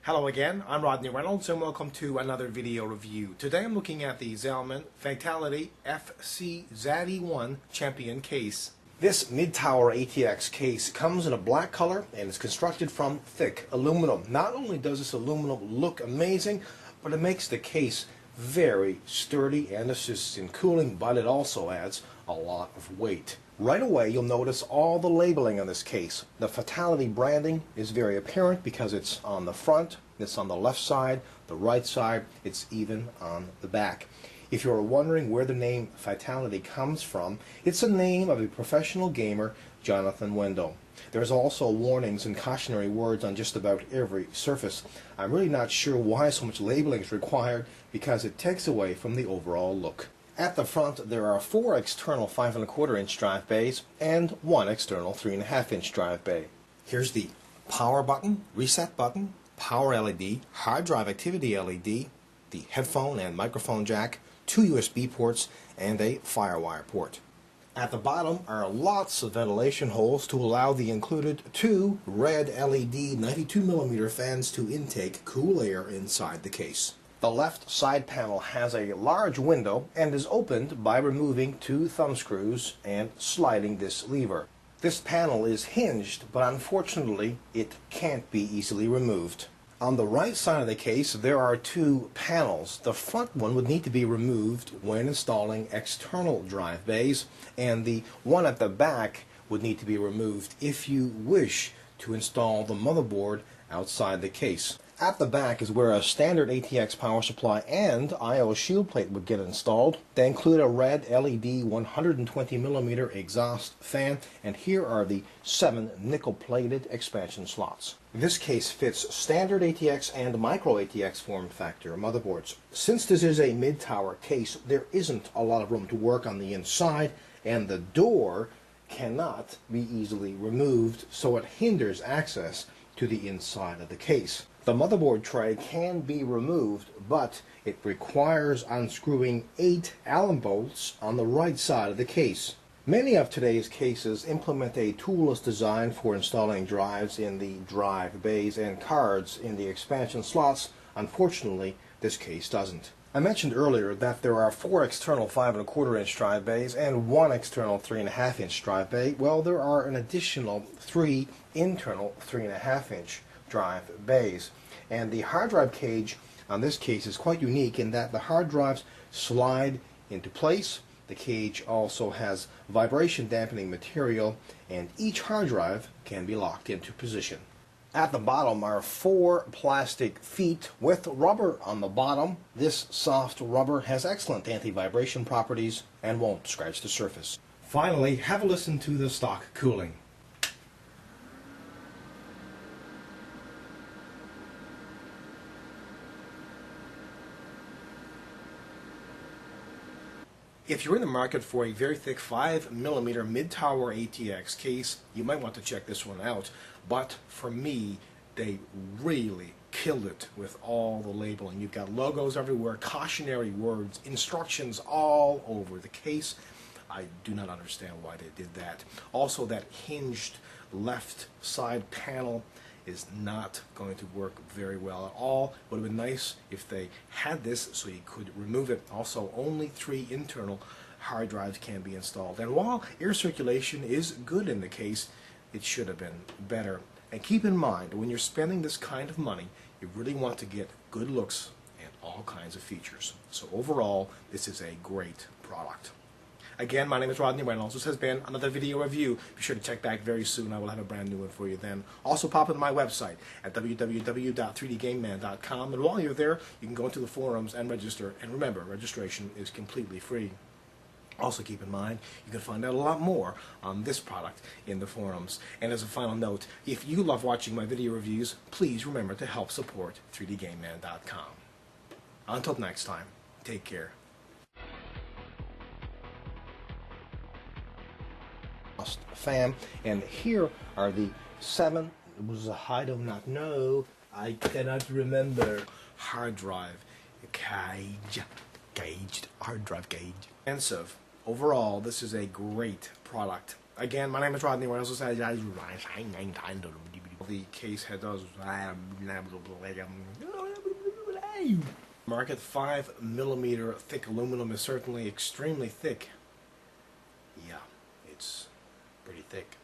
Hello again, I'm Rodney Reynolds and welcome to another video review. Today I'm looking at the Zalman Fatal1ty FC-ZE1 Champ1on case. This mid-tower ATX case comes in a black color and is constructed from thick aluminum. Not only does this aluminum look amazing, but it makes the case very sturdy and assists in cooling, but it also adds a lot of weight. Right away you'll notice all the labeling on this case. The Fatal1ty branding is very apparent because it's on the front, it's on the left side, the right side, it's even on the back. If you're wondering where the name Fatal1ty comes from, it's the name of a professional gamer, Jonathan Wendell. There's also warnings and cautionary words on just about every surface. I'm really not sure why so much labeling is required because it takes away from the overall look. At the front there are 4 external 5¼ inch drive bays and 1 external 3½ inch drive bay. Here's the power button, reset button, power LED, hard drive activity LED, the headphone and microphone jack, 2 USB ports, and a firewire port. At the bottom are lots of ventilation holes to allow the included 2 red LED 92mm fans to intake cool air inside the case. The left side panel has a large window and is opened by removing 2 thumb screws and sliding this lever. This panel is hinged, but unfortunately it can't be easily removed. On the right side of the case there are 2 panels. The front one would need to be removed when installing external drive bays, and the one at the back would need to be removed if you wish to install the motherboard outside the case. At the back is where a standard ATX power supply and I/O shield plate would get installed. They include a red LED 120mm exhaust fan, and here are the 7 nickel-plated expansion slots. This case fits standard ATX and micro ATX form factor motherboards. Since this is a mid-tower case, there isn't a lot of room to work on the inside, and the door cannot be easily removed, so it hinders access to the inside of the case. The motherboard tray can be removed, but it requires unscrewing 8 Allen bolts on the right side of the case. Many of today's cases implement a toolless design for installing drives in the drive bays and cards in the expansion slots. Unfortunately, this case doesn't. I mentioned earlier that there are 4 external 5¼ inch drive bays and 1 external 3½ inch drive bay. Well, there are an additional 3 internal 3½ inch drive bays, and the hard drive cage on this case is quite unique in that the hard drives slide into place. The cage also has vibration dampening material, and each hard drive can be locked into position. At the bottom are 4 plastic feet with rubber on the bottom. This soft rubber has excellent anti-vibration properties and won't scratch the surface. Finally, have a listen to the stock cooling. If you're in the market for a very thick 5mm mid-tower ATX case, you might want to check this one out. But for me, they really killed it with all the labeling. You've got logos everywhere, cautionary words, instructions all over the case. I do not understand why they did that. Also, that hinged left side panel is not going to work very well at all. Would have been nice if they had this so you could remove it. Also, only 3 internal hard drives can be installed. And while air circulation is good in the case, it should have been better. And keep in mind, when you're spending this kind of money, you really want to get good looks and all kinds of features. So overall, this is a great product. Again, my name is Rodney Reynolds. This has been another video review. Be sure to check back very soon. I will have a brand new one for you then. Also pop into my website at www.3dgameman.com, and while you're there, you can go into the forums and register. And remember, registration is completely free. Also keep in mind, you can find out a lot more on this product in the forums. And as a final note, if you love watching my video reviews, please remember to help support 3dgameman.com. Until next time, take care. Fan, and here are the 7, I do not know, I cannot remember, hard drive Caged hard drive gauge. Expensive. Overall, this is a great product. Again, my name is Rodney. Where else the case head does market 5mm thick aluminum is certainly extremely thick. Yeah, it's pretty thick.